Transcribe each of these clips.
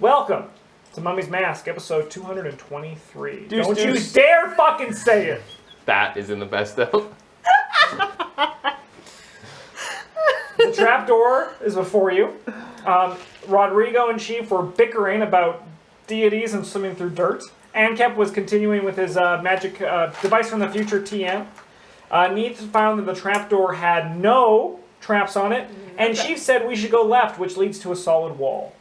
Welcome to Mummy's Mask, episode 223. Don't you dare fucking say it! That is in the best of. The trapdoor is before you. Rodrigo and Chief were bickering about deities and swimming through dirt. Ankep was continuing with his magic device from the future TM. Neith found that the trapdoor had no traps on it, and Chief said we should go left, which leads to a solid wall.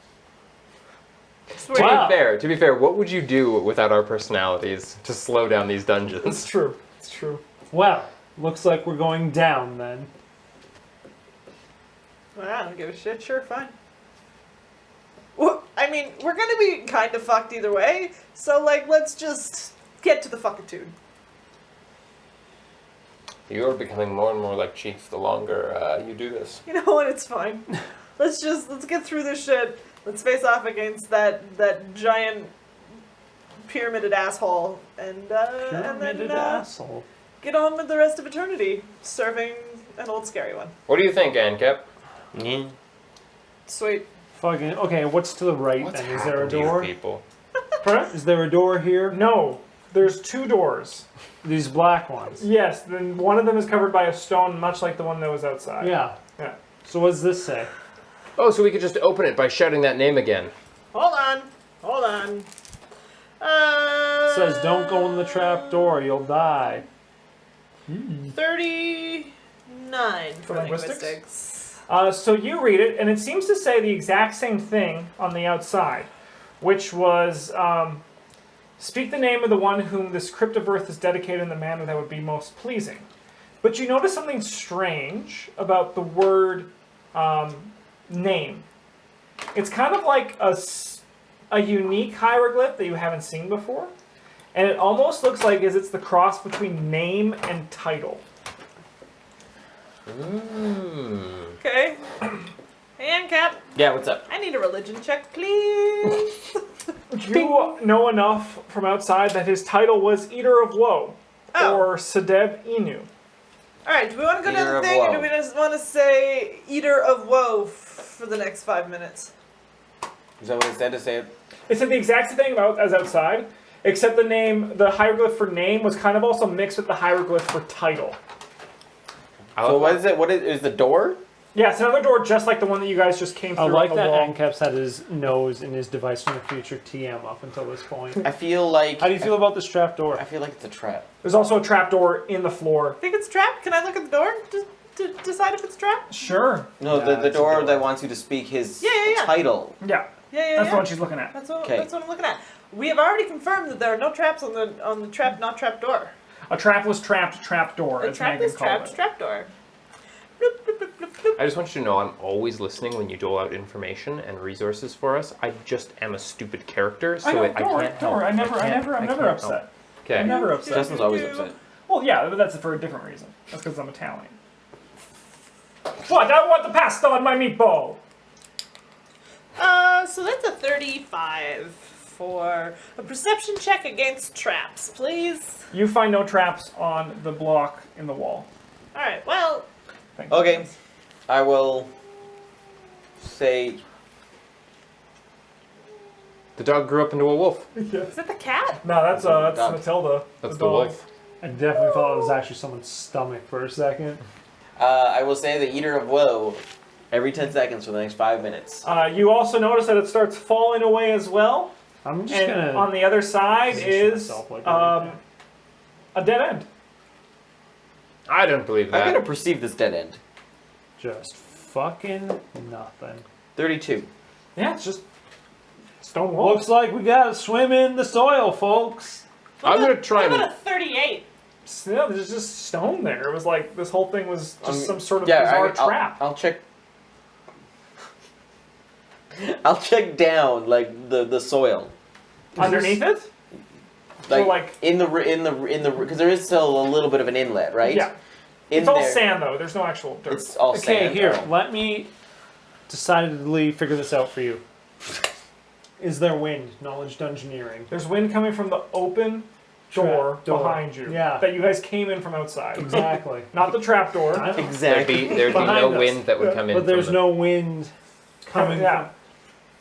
To be fair, what would you do without our personalities to slow down these dungeons? It's true. It's true. Well, looks like we're going down then. Well, I don't give a shit. Sure, fine. Well, I mean, we're gonna be kind of fucked either way, so, like, let's just get to the fuckitude. You're becoming more and more like Chief the longer you do this. You know what? It's fine. let's get through this shit. Let's face off against that giant pyramided asshole, and then asshole. get on with the rest of eternity, serving an old scary one. What do you think, Ankep? Sweet. Fucking okay. What's to the right? What's Then is there a happened to you door? people? Is there a door here? No, there's two doors. These black ones. Yes, then one of them is covered by a stone, much like the one that was outside. Yeah. Yeah. So what does this say? Oh, so we could just open it by shouting that name again. Hold on. It says don't go in the trap door. You'll die. 39 for linguistics? linguistics. So you read it, and it seems to say the exact same thing on the outside, which was, speak the name of the one whom this crypt of earth is dedicated in the manner that would be most pleasing. But you notice something strange about the word name. It's kind of like a unique hieroglyph that you haven't seen before, and it almost looks like it's the cross between name and title. Okay. Hey, Ankep. Yeah, what's up? I need a religion check, please. You know enough from outside that his title was Eater of Woe, or Sedeb Inu. Alright, do we want to go Eater down the of thing, or woe. do we just want to say Eater of Woe for the next 5 minutes? Is that what it said to say it? It said the exact same thing as outside, except the hieroglyph for name was kind of also mixed with the hieroglyph for title. So what is it? What is the door? Yeah, it's another door just like the one that you guys just came through. I like on the that wall. Ankep's had his nose in his device from the future TM up until this point. I feel like... How do you feel about this trap door? I feel like it's a trap. There's also a trap door in the floor. Think it's trapped? Can I look at the door to decide if it's trapped? Sure. No, Yeah, the it's a door door. that wants you to speak his Yeah. title. Yeah. Yeah. That's the one she's looking at. That's what Okay. I'm looking at. We have already confirmed that there are no traps on the trap, not trap door. A trapless trapped trap door, A as trap Megan is called trapped it. trap door. Bloop, bloop, bloop, bloop, bloop. I just want you to know I'm always listening when you dole out information and resources for us. I just am a stupid character, so I know, I don't can't worry, help. don't worry. I'm never I can't upset. help. Okay. I'm never upset. Justin's always upset. Well, yeah, but that's for a different reason. That's because I'm Italian. What? I want the pasta on my meatball! So that's a 35 for a perception check against traps, please. You find no traps on the block in the wall. Alright, well, Thank Okay. goodness. I will say... The dog grew up into a wolf. is that the cat? No, that's Dog. Matilda. That's the dog. wolf. I definitely thought it was actually someone's stomach for a second. I will say the Eater of Woe every 10 seconds for the next 5 minutes. You also notice that it starts falling away as well. I'm just And gonna. on the other side position is myself like everything. a dead end. I don't believe I'm that. going to perceive this dead end. Just fucking nothing. 32. Yeah, it's just stone wall. Looks like we gotta swim in the soil, folks. I'm gonna try What and... about a 38? Yeah, there's just stone there. It was like this whole thing was just some sort of Yeah, bizarre I'll trap. I'll check... I'll check down, like, the soil. Underneath it? Like, So, like- in the because there is still a little bit of an inlet, right? Yeah. In It's all there, sand though. There's no actual dirt. It's all Okay, sand. here, Oh. let me decidedly figure this out for you. Is there wind? Knowledge dungeoneering. There's wind coming from the open door Trap door. behind you. Yeah. That you guys came in from outside. Exactly. Not the trap door. I know. Exactly. There'd be Behind no us. wind that would Yeah. come in But there's from no wind coming Yeah.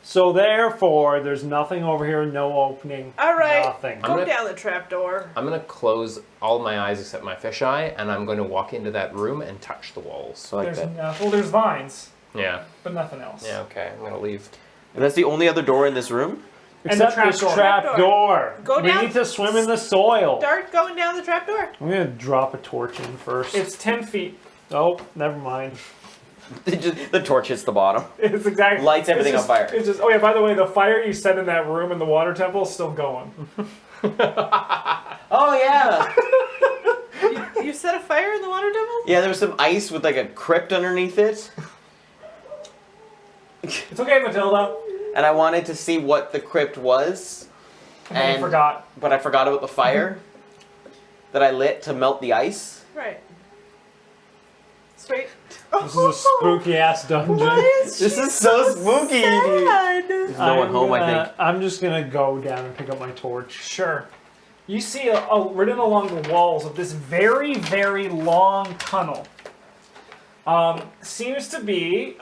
So therefore, there's nothing over here, no opening. All right. Nothing. I'm Go gonna- down the trapdoor. I'm gonna close all my eyes except my fisheye, and I'm going to walk into that room and touch the walls. I like There's that. well, there's vines, Yeah. but nothing else. Yeah. Okay. I'm gonna leave. And that's the only other door in this room? And the Except this trapdoor. trap door. Go We down- need to swim in the soil. Start going down the trapdoor. I'm gonna drop a torch in first. It's 10 feet. Oh, never mind. The torch hits the bottom. It's exactly Lights everything it's on fire. It's just. Oh yeah. By the way, the fire you set in that room in the water temple is still going. Oh, yeah. You set a fire in the water temple? Yeah, there was some ice with like a crypt underneath it. It's okay, Matilda. And I wanted to see what the crypt was. And then you And- forgot. But I forgot about the fire that I lit to melt the ice. Right. Sweet. This is a spooky ass dungeon. Why is This she is so spooky, dude. sad? There's no one home, I think. I'm just gonna go down and pick up my torch. Sure. You see written along the walls of this very, very long tunnel. Seems to be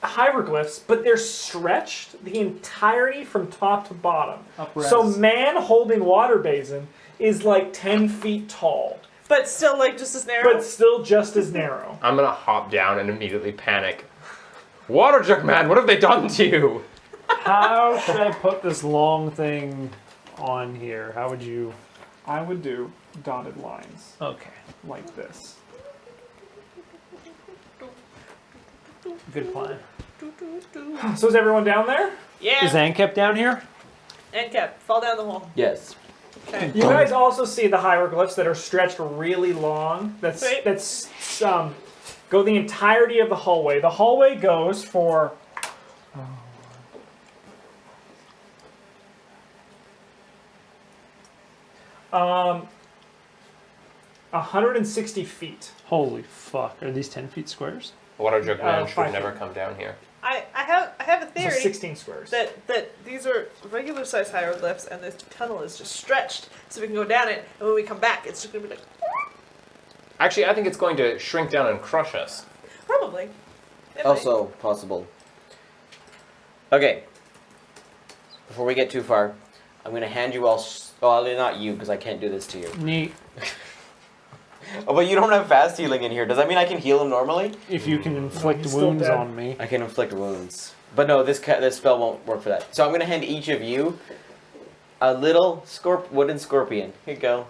hieroglyphs, but they're stretched the entirety from top to bottom. Up-res. So man holding water basin is like 10 feet tall, But still, like, just as narrow? but still just as narrow. I'm gonna hop down and immediately panic. Water jug man, what have they done to you? How should I put this long thing on here? How would you? I would do dotted lines Okay, like this. good plan. So is everyone down there? Yeah. Is Ankep down here? And kept. Fall down the hole. Yes. Okay. You guys also see the hieroglyphs that are stretched really long. Right. Go the entirety of the hallway. The hallway goes for 160 feet. Holy fuck! Are these 10 feet squares? Water jug man should 5 never feet. come down here. I have a So theory 16 squares. that these are regular size hieroglyphs and this tunnel is just stretched so we can go down it, and when we come back it's just gonna be like Actually, I think it's going to shrink down and crush us. probably. It might. Also possible. Okay. Before we get too far, I'm going to hand you all... Well, not you, because I can't do this to you. Neat. Oh, but you don't have fast healing in here. Does that mean I can heal him normally? If you can inflict he's still wounds dead. on me. I can inflict wounds. But no, this spell won't work for that. So I'm going to hand each of you a little wooden scorpion. Here you go.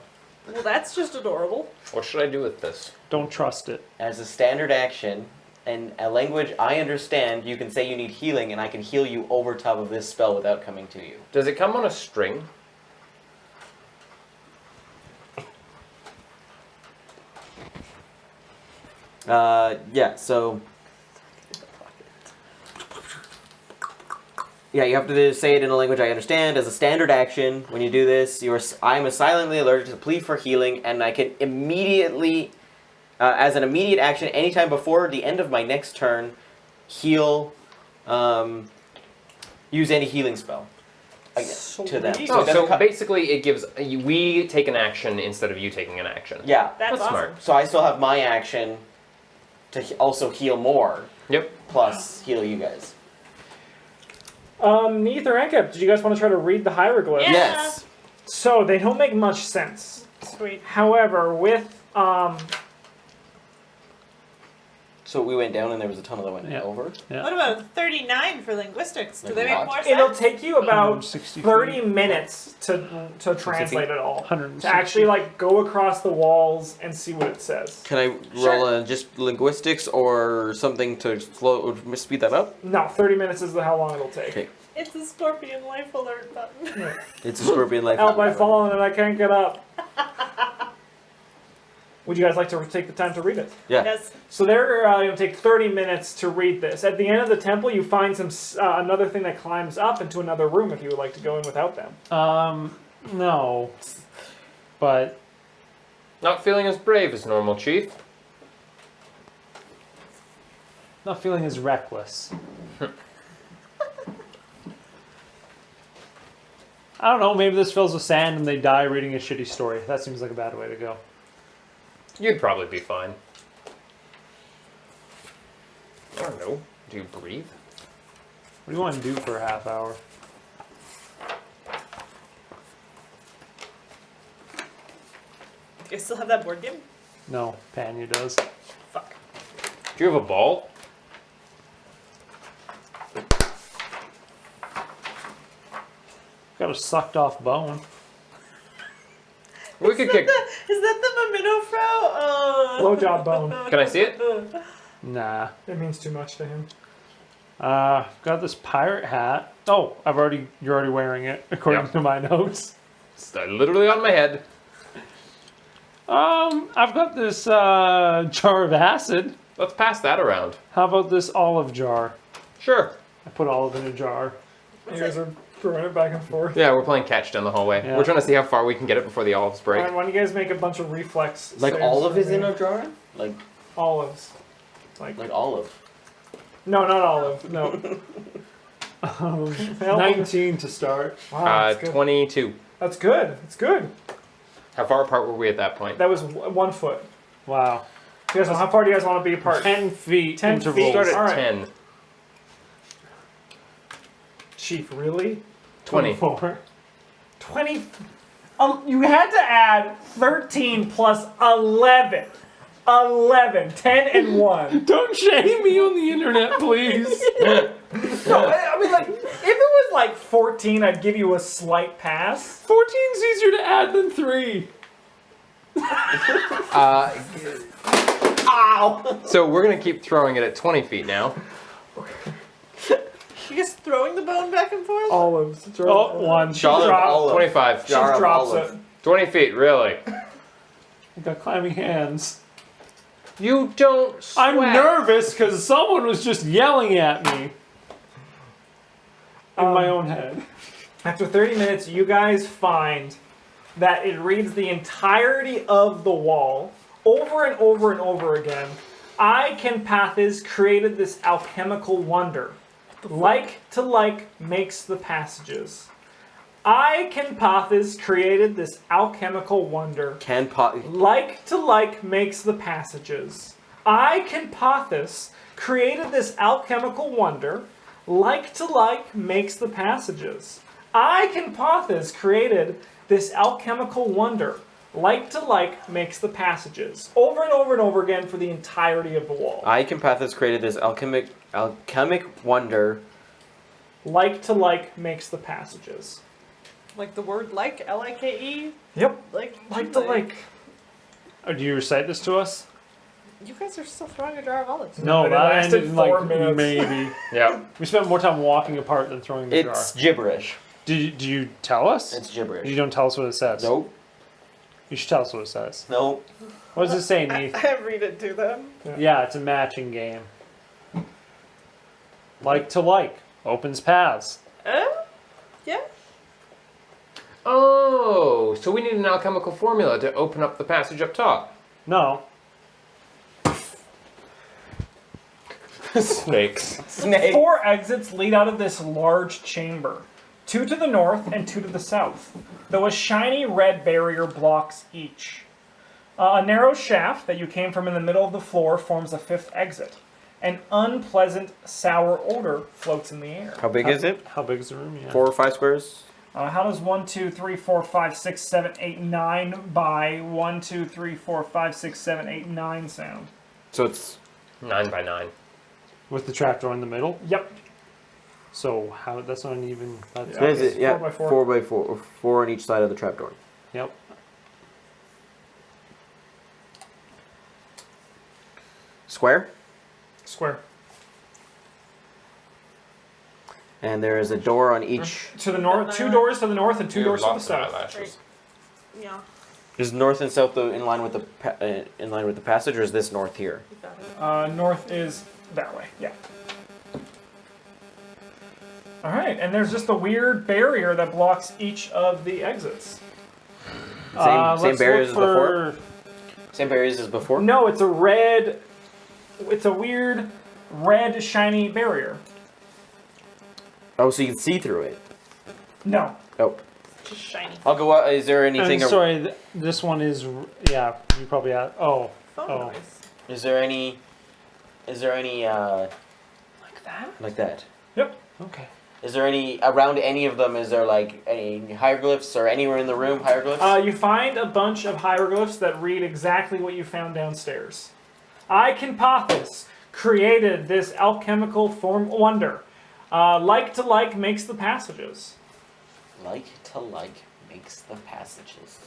Well, that's just adorable. What should I do with this? Don't trust it. As a standard action, and a language I understand, you can say you need healing, and I can heal you over top of this spell without coming to you. Does it come on a string? Yeah, so... Yeah, you have to say it in a language I understand. As a standard action, when you do this, I'm silently alerted to plea for healing, and I can immediately, as an immediate action, anytime before the end of my next turn, heal, use any healing spell to them. Sweet. So Oh, it doesn't so cut- basically it gives... We take an action instead of you taking an action. yeah, That's That's awesome. smart. so I still have my action to also heal more, Yep. plus heal you guys. Neith or Ankep, did you guys want to try to read the hieroglyphs? Yeah. Yes. So they don't make much sense. Sweet. However, with So we went down and there was a tunnel that went Yeah. over. Yeah. What about 39 for linguistics? Do Like they make what? more it'll sense? take you about 160 30 feet. minutes to translate it all. 160. To actually like go across the walls and see what it says. Can I roll just linguistics or something to speed that up? No, 30 minutes is how long it'll take. Okay. It's a scorpion life alert button. It's a scorpion life. Help, I've fallen and I can't get up. Would you guys like to take the time to read it? Yeah. Yes. So they're going to take 30 minutes to read this. At the end of the temple, you find some another thing that climbs up into another room if you would like to go in without them. No. But Not feeling as brave as normal, Chief. not feeling as reckless. I don't know, maybe this fills with sand and they die reading a shitty story. That seems like a bad way to go. You'd probably be fine. I don't know. Do you breathe? do you want to do for a half hour? You still have that board game? No, Panya does. Fuck. Do you have a ball? Got a sucked off bone. We could kick. Is that the Memento Frau? Oh. Blowjob bone. Can I see it? Nah. It means too much to him. Got this pirate hat. Oh, you're already wearing it, according Yep. to my notes. It's literally on my head. I've got this jar of acid. Let's pass that around. How about this olive jar? Sure. I put olive in a jar. You guys are throwing it back and forth. Yeah, we're playing catch down the hallway. Yeah. We're trying to see how far we can get it before the olives break. Alright, why don't you guys make a bunch of reflex Like saves olive for is in me? a jar? Like Olives. Like olive. no, not olive. No. Help him. 19 to start. Wow, that's good. 22. That's good. That's good. How far apart were we at that point? That was 1 foot. Wow. You guys, how far do you guys want to be apart? 10 feet 10 intervals. feet. Start at Alright. 10. Chief, really? 20. 24. 20. You had to add 13 plus 11. 11. 10 and 1. Don't shame me on the internet, please. No, I mean, like, if it was like 14, I'd give you a slight pass. 14's easier to add than 3. Ow! So we're going to keep throwing it at 20 feet now. You guys throwing the bone back and forth? Olives. Oh, 1. Jar of dropped- olive. 25. She Jar of drops olive. it. 20 feet, really? I got clammy hands. You don't sweat. I'm nervous because someone was just yelling at me. In my own head. After 30 minutes, you guys find that it reads the entirety of the wall over and over and over again. I, Kenpathis, created this alchemical wonder. Like to like makes the passages. I, Kenpathis, created this alchemical wonder. Like to like makes the passages. I, Kenpathis, created this alchemical wonder. Like to like makes the passages. I, Kenpathis, created this alchemical wonder. Like to like makes the passages. Over and over and over again for the entirety of the wall. I, Kenpathis, created this alchemic wonder. Like to like makes the passages. Like the word like, L-I-K-E? Yep. Like To like. Oh, do you recite this to us? You guys are still throwing a jar of olives. No, But it that lasted ended in like 4 minutes. maybe. Yeah. We spent more time walking apart than throwing the It's gibberish. jar. Do you tell us? It's gibberish. You don't tell us what it says. Nope. You should tell us what it says. Nope. What does it say, Neith? I read it to them. Yeah, it's a matching game. Like to like opens paths. Yeah? Oh, so we need an alchemical formula to open up the passage up top. No. Snakes. Snake. 4 exits lead out of this large chamber. 2 to the north and 2 to the south, though a shiny red barrier blocks each. A narrow shaft that you came from in the middle of the floor forms a 5th exit. An unpleasant, sour odor floats in the air. How big is it? How big is the room? Yeah. 4 or 5 squares? How does 1, 2, 3, 4, 5, 6, 7, 8, 9 by 1, 2, 3, 4, 5, 6, 7, 8, 9 sound? So it's 9 by 9. With the trapdoor in the middle. Yep. So how? That's not even. That's, Yeah. is it? Yeah, 4 by 4. 4 by 4. 4 on each side of the trapdoor. Yep. Square. Square. And there is a door on each. To the north, 2 doors to the north and 2 doors to the south. Eyelashes. Yeah. Is north and south though in line with the passage, or is this north here? You got it. North is that way, yeah. Alright, and there's just a weird barrier that blocks each of the exits. Same let's barriers look as before. for- Same barriers as before. No, it's a weird red shiny barrier. Oh, so you can see through it. No. Oh, Just shiny. I'll go out. Is there anything? I'm sorry, this one is. Yeah, you probably had. Oh. Phone Oh. noise. Is there any? Like that? Like that? Yep. Okay. Is there around any of them, is there like any hieroglyphs or anywhere in the room hieroglyphs? You find a bunch of hieroglyphs that read exactly what you found downstairs. I, Pathus, created this alchemical form wonder. Like to like makes the passages. Like to like makes the passages.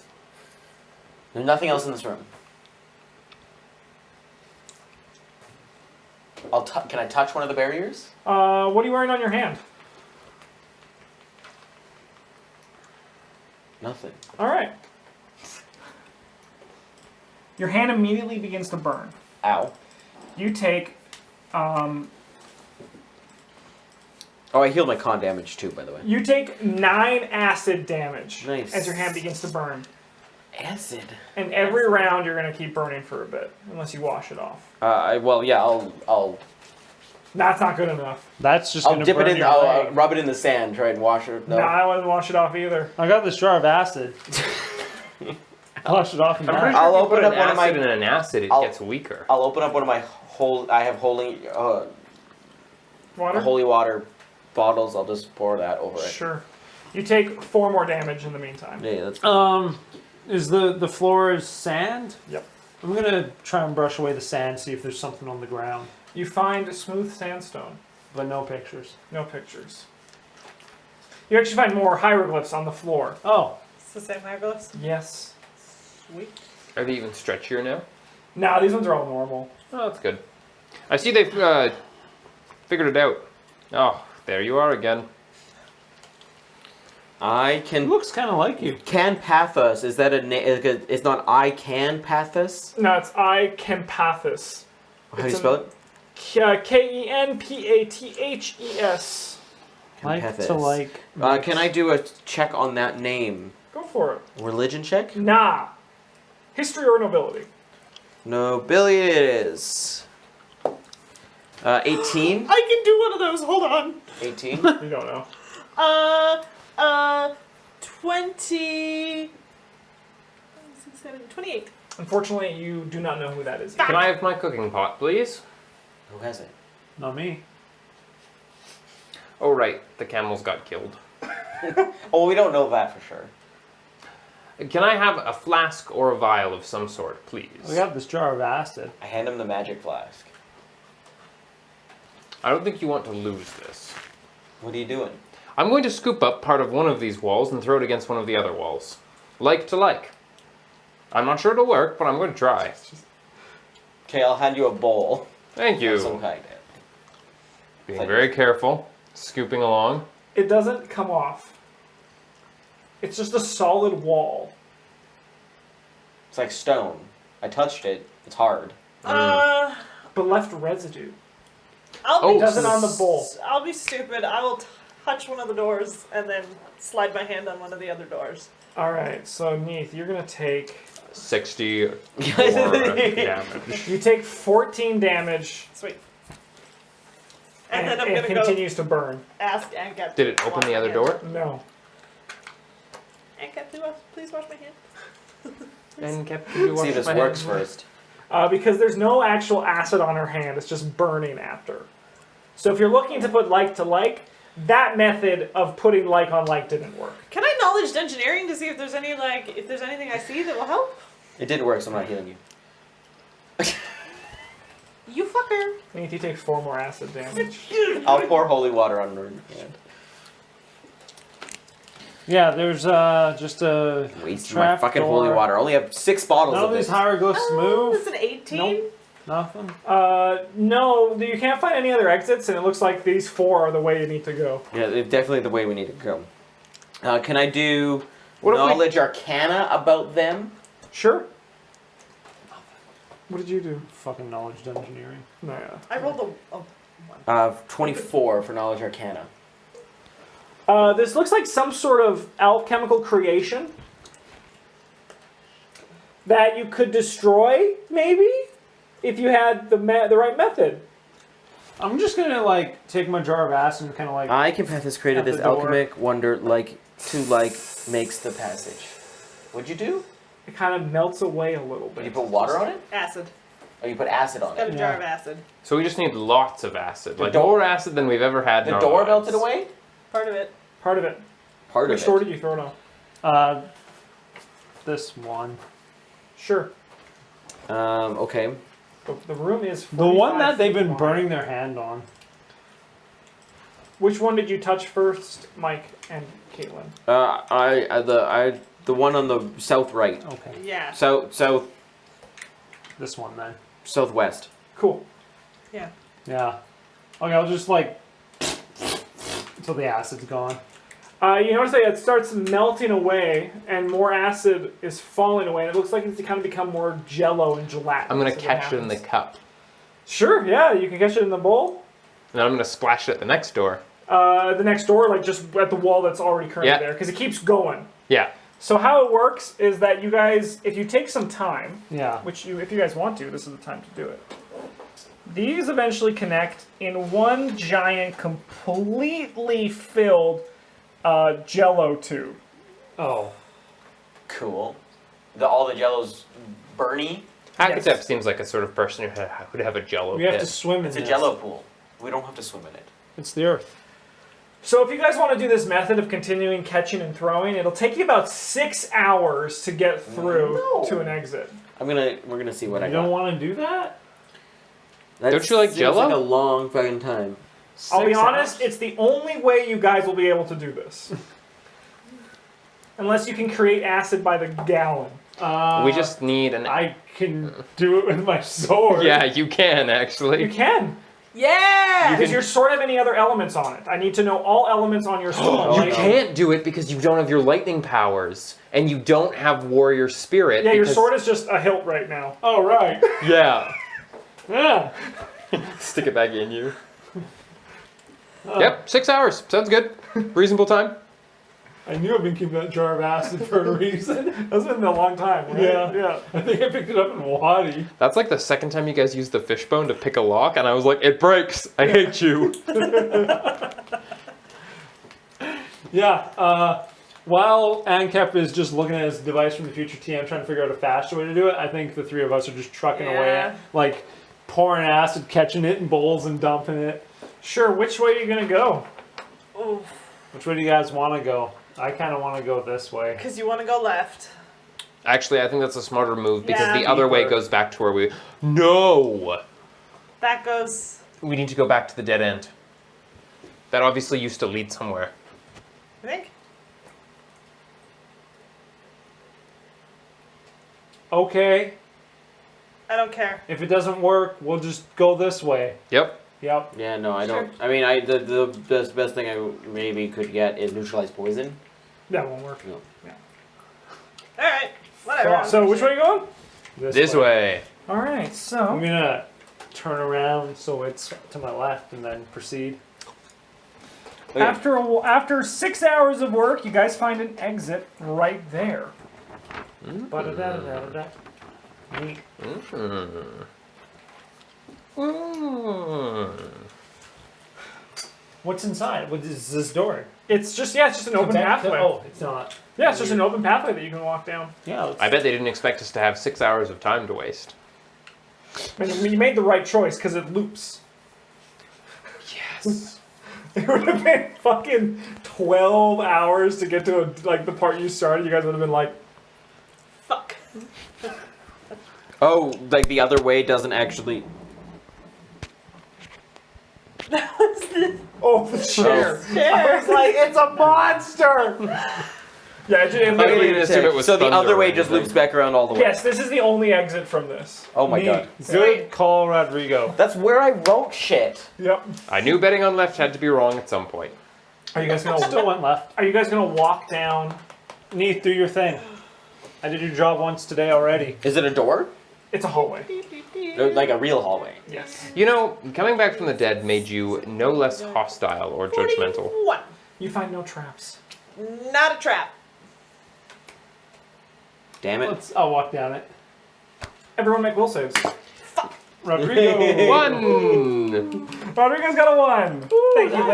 There's nothing else in this room. Can I touch one of the barriers? What are you wearing on your hand? Nothing. All right. Your hand immediately begins to burn. Ow. You take, Oh, I healed my con damage too, by the way. you take 9 acid damage Nice. as your hand begins to burn. Acid. And every round you're gonna keep burning for a bit, unless you wash it off. Well, yeah, I'll That's not good enough. That's just gonna dip it burn in. your I'll leg. rub it in the sand. Try and wash it. No. Nah, I wouldn't wash it off either. I got this jar of acid. Wash it off and I'm pretty back. sure I'll if you open put up an one of my- acid in an acid, it I'll- gets weaker. I'll open up one of my holy Water? water bottles. I'll just pour that over it. Sure. You take 4 more damage in the meantime. Yeah, that's. Is the floor is sand? Yep. I'm gonna try and brush away the sand, see if there's something on the ground, You find smooth sandstone. but no pictures. No pictures. You actually find more hieroglyphs on the floor. Oh, It's the same hieroglyphs. Yes. Sweet. Are they even stretchier now? Nah, these ones are all normal. Oh, that's good. I see they've figured it out. Oh, there you are again. I it can. looks kind of like you. Can Pathos, is that a name? It's not I can Pathos? No, it's I, Pathus. How do you spell it? Kenpathes. Like to like. Can I do a check on that name? Go for it. Religion check? Nah. History or nobility? Nobility it is. 18? I can do one of those. Hold on. 18? You don't know. 20... 28. Unfortunately, you do not know who that is. Can I have my cooking pot, please? Who has it? Not me. Oh, right. The camels got killed. Oh, we don't know that for sure. Can I have a flask or a vial of some sort, please? We got this jar of acid. I hand him the magic flask. I don't think you want to lose this. What are you doing? I'm going to scoop up part of one of these walls and throw it against one of the other walls. Like to like. I'm not sure it'll work, but I'm going to try. Okay, I'll hand you a bowl. Thank Of some you. kind. Being very careful. Scooping along. It doesn't come off. It's just a solid wall. It's like stone. I touched it. It's hard. But left residue. I'll Oh, be Doesn't on the bowl. I'll be stupid. I will touch one of the doors and then slide my hand on one of the other doors. Alright, so Neith, you're going to take... 64 damage. You take 14 damage, Sweet. and, And then I'm it gonna go continues to burn. ask Ankat. Did it open the other door? No. Ankat, please wash my hand. And kept See if this works first. Because there's no actual acid on her hand, it's just burning after. So if you're looking to put like to like, that method of putting like on like didn't work. Can I knowledge engineering to see if there's any if there's anything I see that will help? It didn't work, so I'm not healing you. You fucker. Neith, you take 4 more acid damage. I'll pour holy water on her hand. Yeah, there's just a Wasting my trap fucking door. holy water. I only have 6 bottles None of of these this. hieroglyphs It's move. an 18. Nope. Nothing. No, you can't find any other exits, and it looks like these 4 are the way you need to go. Yeah, they're definitely the way we need to go. Can I do What if we- knowledge arcana about them? Sure. What did you do? Fucking knowledge engineering. No, yeah. I rolled a 24 for knowledge arcana. This looks like some sort of alchemical creation that you could destroy, maybe, if you had the right method. I'm just gonna take my jar of acid and kind of I, Path, has created At this the door. alchemic wonder makes the passage. What'd you do? It kind of melts away a little Did bit. you put water on it? acid. Oh, you put acid on Got it. a jar Yeah. of acid. So we just need lots of acid. The Like door- more acid than we've ever had in The our door lives. melted away? Part of it. Part of it. Part Which of door it. did you throw it on? This one. Sure. Okay. The room is The one 45 that they've feet been wide. burning their hand on. Which one did you touch first, Mike and Caitlin? The one on the south right. Okay. Yeah. South This one then. southwest. Cool. Yeah. Yeah. Okay, I'll just like until the acid's gone. You notice that it starts melting away, and more acid is falling away, and it looks like it's kind of become more Jell-o and gelatinous. I'm gonna as catch it in the happens. cup. Sure, yeah, you can catch it in the bowl. And then I'm gonna splash it at the next door. The next door, like just at the wall that's already currently Yeah. there, because it keeps going. Yeah. So how it works is that you guys, if you take some time, Yeah. which you, if you guys want to, this is the time to do it. These eventually connect in one giant, completely filled Jell-o tube. Oh. Cool. All the Jello's burny. Hakatep seems like a sort of person who would have a Jell-o We have pit. to swim in It's a this. Jello pool. We don't have to swim in it. It's the earth. So if you guys want to do this method of continuing catching and throwing, it'll take you about 6 hours to get through No. to an exit. We're gonna see what I You got. don't want to do that? That Don't you like seems Jell-o? like a long fucking time. I'll be 6 honest, hours? it's the only way you guys will be able to do this. Unless you can create acid by the gallon. We just need an. I can do it with my sword. Yeah, you can You actually. can. Yeah! Does your sword have any other elements on it? I need to know all elements on your sword. Oh, You no. can't do it because you don't have your lightning powers, and you don't have warrior spirit. Yeah, your because- sword is just a hilt right now. Oh, right. Yeah. Yeah. Stick it back in you. Yep, 6 hours. Sounds good. Reasonable time. I knew I've been keeping that jar of acid for a reason. That's been a long time, right? Yeah. I think I picked it up in Wadi. That's like the second time you guys used the fishbone to pick a lock, and I was like, it breaks. I hate you. Yeah. While Ankep is just looking at his device from the future TM trying to figure out a faster way to do it, I think the three of us are just trucking away Yeah. at, like, pouring acid, catching it in bowls and dumping it. Sure, which way are you going to go? Oof. Which way do you guys want to go? I kind of want to go this way. Because you want to go left. Actually, I think that's a smarter move because Yeah. the other way goes back to where we. No! That goes. We need to go back to the dead end. That obviously used to lead somewhere. I think. Okay. I don't care. If it doesn't work, we'll just go this way. Yep. Yep. Yeah, no, I don't. Sure. I mean, the best thing I maybe could get is neutralize poison. That won't work. No. Alright. Whatever. So which way are you going? This way. All right, I'm so gonna turn around so it's to my left and then proceed. Okay. after 6 hours of work, you guys find an exit right there. Ba-da-da-da-da-da. Neat. What's inside? What is this door? It's just an open pathway. Oh, it's not. Yeah, it's just an open pathway that you can walk down. Yeah. Let's, I bet they didn't expect us to have 6 hours of time to waste. And you made the right choice because it loops. Yes. It would have been fucking 12 hours to get to the part you started. You guys would have been like, Fuck. Oh, like the other way doesn't actually. oh, the chair. I Chair. was like, it's a monster. Yeah, it Like, literally we just assume it was So the thunder other way or just anything. loops back around all the way. Yes, this is the only exit from this. Oh my Neat. god. Good call, Rodrigo. That's where I wrote shit. Yep. I knew betting on left had to be wrong at some point. Are you guys Still gonna went left. Are you guys gonna walk down? Neat, do your thing. I did your job once today already. Is it a door? It's a hallway. Like a real hallway. Yes. You know, coming back from the dead made you no less hostile or judgmental. 41. You find no traps. Not a trap. Damn it. I'll walk down it. Everyone make will saves. Rodrigo. 1! Rodrigo's got a 1. Thank you.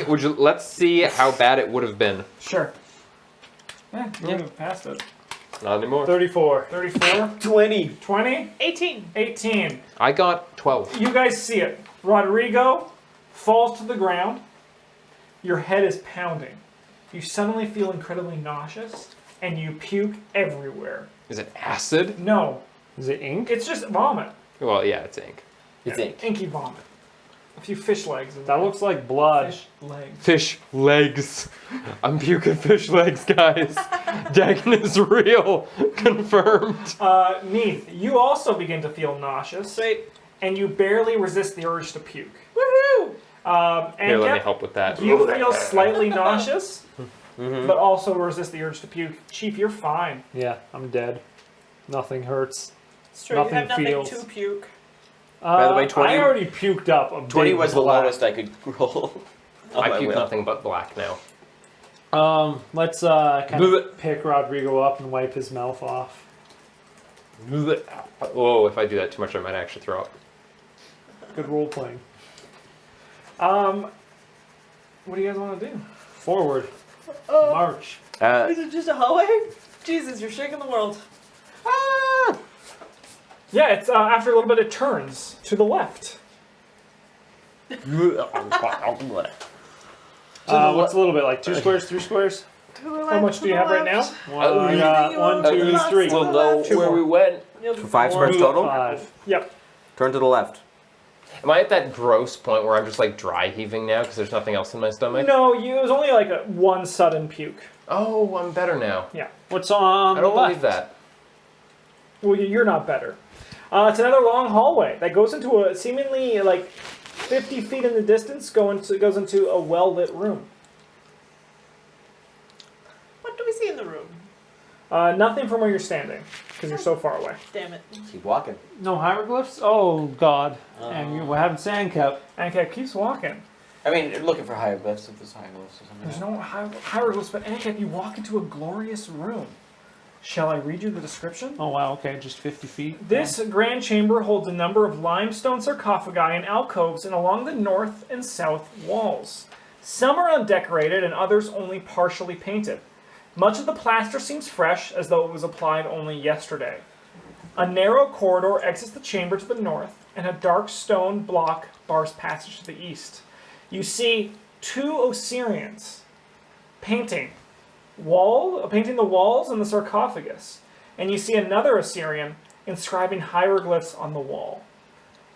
Would you like, let's see how bad it would have been. Sure. Yeah, you would have passed it. Not anymore. 34. 34, 20. 20, 18. 18. I got 12. You guys see it. Rodrigo falls to the ground. Your head is pounding. You suddenly feel incredibly nauseous, and you puke everywhere. Is it acid? No, Is it ink? it's just vomit. Well, yeah, it's ink. It's ink. Inky vomit. A few fish legs. In That there. looks like blood. Fish legs. Fish legs. I'm puking fish legs, guys. Dagon is real. Confirmed. Neath, you also begin to feel nauseous. Sweet. And you barely resist the urge to puke. Woohoo! And Here, let me yet, help with that. you feel slightly nauseous, Mm-hmm. but also resist the urge to puke. Chief, you're fine. Yeah, I'm dead. Nothing hurts. It's true. You Nothing have nothing feels. to puke. By the way, 20 I already puked up a 20 big was the black. lowest I could roll. on I my puke will. nothing but black now. Let's kind Bleh. of pick Rodrigo up and wipe his mouth off. Whoa, if I do that too much, I might actually throw up. Good role playing. What do you guys want to do? Forward. Oh, March. is it just a hallway? Jesus, you're shaking the world. Yeah, it's after a little bit it turns to the left. What's a little bit like 2 squares, 3 squares? To the left, How much to do you the have right left. now? Well, I got 1, 2, 3. We'll know where we went. You'll be 5 more- squares total? 5. Yep. Turn to the left. Am I at that gross point where I'm just like dry heaving now because there's nothing else in my stomach? No, it was only like one sudden puke. Oh, I'm better now. Yeah. What's on I the don't left? believe that. Well, you're not better. It's another long hallway that goes into a seemingly like 50 feet in the distance. Goes into a well-lit room. What do we see in the room? Nothing from where you're standing because you're so far away. Damn it. Keep walking. No hieroglyphs? Oh, God. And you haven't sand kept. Ankep keeps walking. I mean, looking for hieroglyphs if there's hieroglyphs or something. There's no hieroglyphs, but Ankep, you walk into a glorious room. Shall I read you the description? Oh, wow. Okay, just 50 feet. This grand chamber holds a number of limestone sarcophagi and alcoves and along the north and south walls. Some are undecorated and others only partially painted. Much of the plaster seems fresh, as though it was applied only yesterday. A narrow corridor exits the chamber to the north, and a dark stone block bars passage to the east. You see 2 Osirians painting the walls and the sarcophagus, and you see another Osirian inscribing hieroglyphs on the wall.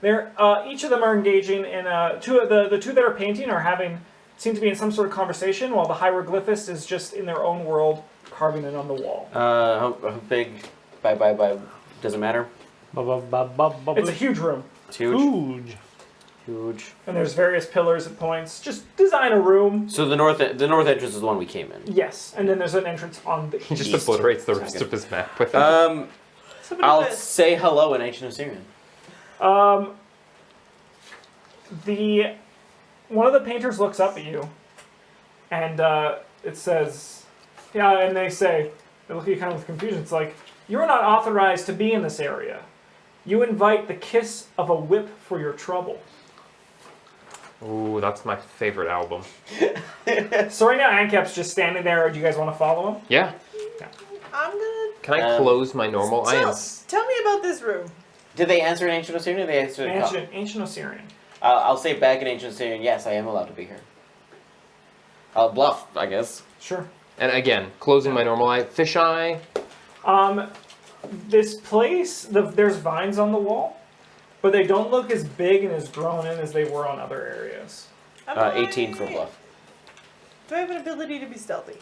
Each of them are engaging in the two that are painting seem to be in some sort of conversation, while the hieroglyphist is just in their own world carving it on the wall. How big? By. Doesn't matter. It's a huge room, It's huge. Huge. Huge. and there's various pillars and points. Just design a room. So the north entrance is the one we came in. Yes, and then there's an entrance on the He just East. obliterates the rest of his map with it. Somebody I'll says- say hello in ancient Assyrian. One of the painters looks up at you, and it says, and they say, they look at you kind of with confusion. It's like, you're not authorized to be in this area. You invite the kiss of a whip for your trouble. Ooh, that's my favorite album. So right now, Ankep's just standing there. Do you guys want to follow him? Yeah. I'm gonna... Can I close my normal? Tell me about this room. Did they answer in ancient Assyrian or they answered in Ancient Osirian. I'll say back in ancient Assyrian, yes, I am allowed to be here. I'll bluff, I guess. Sure. And again, closing my normal eye. Fish eye. This place, there's vines on the wall, but they don't look as big and as grown in as they were on other areas. 18 for bluff. Do I have an ability to be stealthy?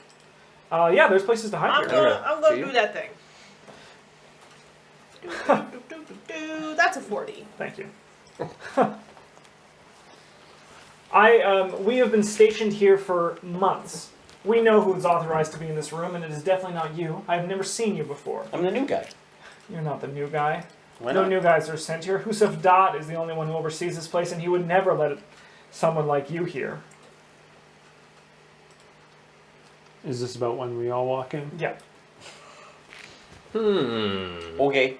Yeah, there's places to hide I'm here. gonna Do you? do that thing. That's a 40. Thank you. We have been stationed here for months. We know who is authorized to be in this room, and it is definitely not you. I've never seen you before. I'm the new guy. You're not the new guy. Why No not? new guys are sent here. Husef Dot is the only one who oversees this place, and he would never let someone like you here. Is this about when we all walk in? Yeah. Okay.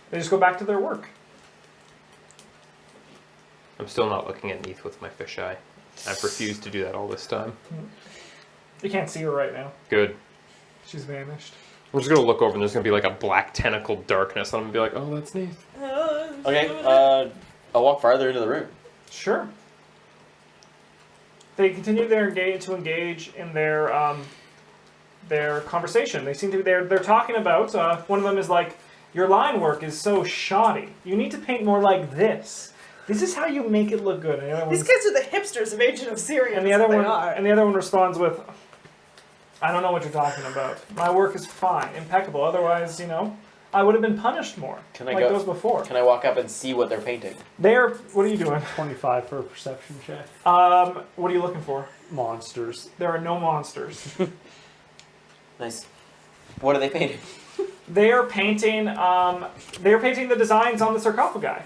They just go back to their work. I'm still not looking at Neath with my fish eye. I've refused to do that all this time. You can't see her right now. Good. She's vanished. I'm just gonna look over and there's gonna be like a black tentacled darkness. And I'm gonna be like, oh, that's neat. Okay, I'll walk farther into the room. Sure. They continue to engage in their conversation. They seem to be they're talking about one of them is like, your line work is so shoddy. You need to paint more like this. This is how you make it look good. And the other These guys are the hipsters of Agent of Syria. and the other one responds with, I don't know what you're talking about. My work is fine, impeccable. Otherwise, I would have been punished more. Can I like go- those before. Can I walk up and see what they're painting? What are you doing? 25 for a perception check. What are you looking for? Monsters. There are no monsters. Nice. What are they painting? They are painting the designs on the sarcophagi.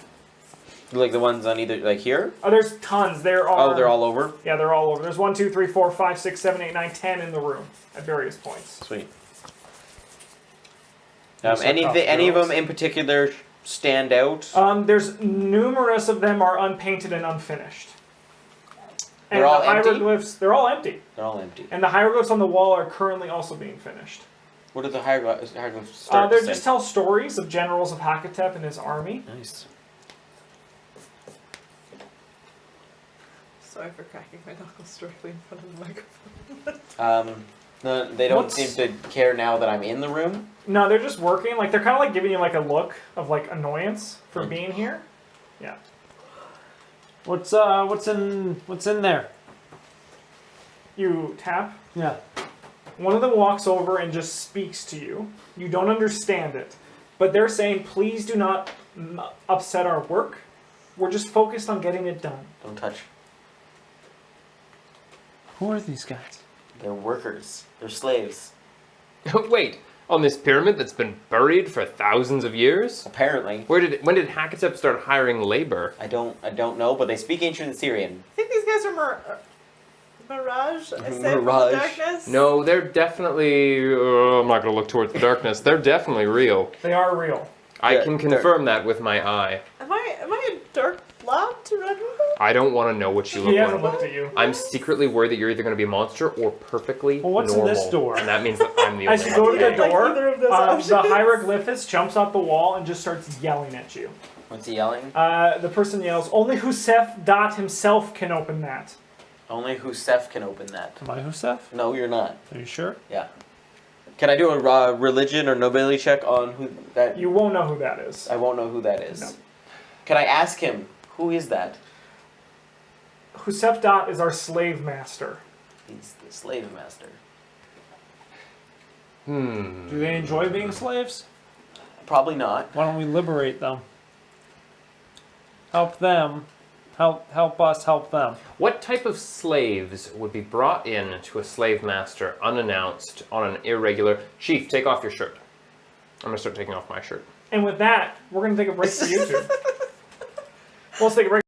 Like the ones on either, like here? Oh, there's tons. There are. Oh, they're all over? Yeah, they're all over. There's 1, 2, 3, 4, 5, 6, 7, 8, 9, 10 in the room at various points. Sweet. These are Any of sarcophagus. them in particular stand out? There's numerous of them are unpainted and unfinished. And They're all the empty? hieroglyphs, they're all empty. They're all empty. And the hieroglyphs on the wall are currently also being finished. What do the hieroglyphs start They to just say? tell stories of generals of Hakatep and his army. Nice. Sorry for cracking my knuckles directly in front of the microphone. No, they don't What's- seem to care now that I'm in the room. No, they're just working. Like they're kind of like giving you like a look of like annoyance for being here. Yeah. What's in there? You tap. Yeah. One of them walks over and just speaks to you. You don't understand it, but they're saying, "Please do not upset our work. We're just focused on getting it done." Don't touch. Who are these guys? They're workers. They're slaves. Wait, on this pyramid that's been buried for thousands of years? Apparently. When did Hakatep start hiring labor? I don't know, but they speak ancient Syrian. I think these guys are Mirage? I said Mirage. Darkness? No, they're definitely. I'm not gonna look towards the darkness. They're definitely real. They are real. I Yeah, can they're- confirm that with my eye. Am I a dark blob to red river? I don't want to know what you He look hasn't like. looked at you. I'm secretly worried that you're either going to be a monster or perfectly Well, what's in normal. this door? And that means that I'm the As only you go one. to the Yeah, like door, either of those the options. hieroglyphist jumps off the wall and just starts yelling at you. What's he yelling? The person yells, "Only Husef Dot himself can open that." Only Husef can open that. Am I Husef? No, you're not. Are you sure? Yeah. Can I do a religion or nobility check on who that? You won't know who that is. I won't know who that is. No. Can I ask him who is that? Husef Dot is our slave master. He's the slave master. Do they enjoy being slaves? Probably not. Why don't we liberate them? Help them. Help us help them. What type of slaves would be brought in to a slave master unannounced on an irregular... Chief, take off your shirt. I'm going to start taking off my shirt. And with that, we're going to take a break for YouTube. We'll take a break.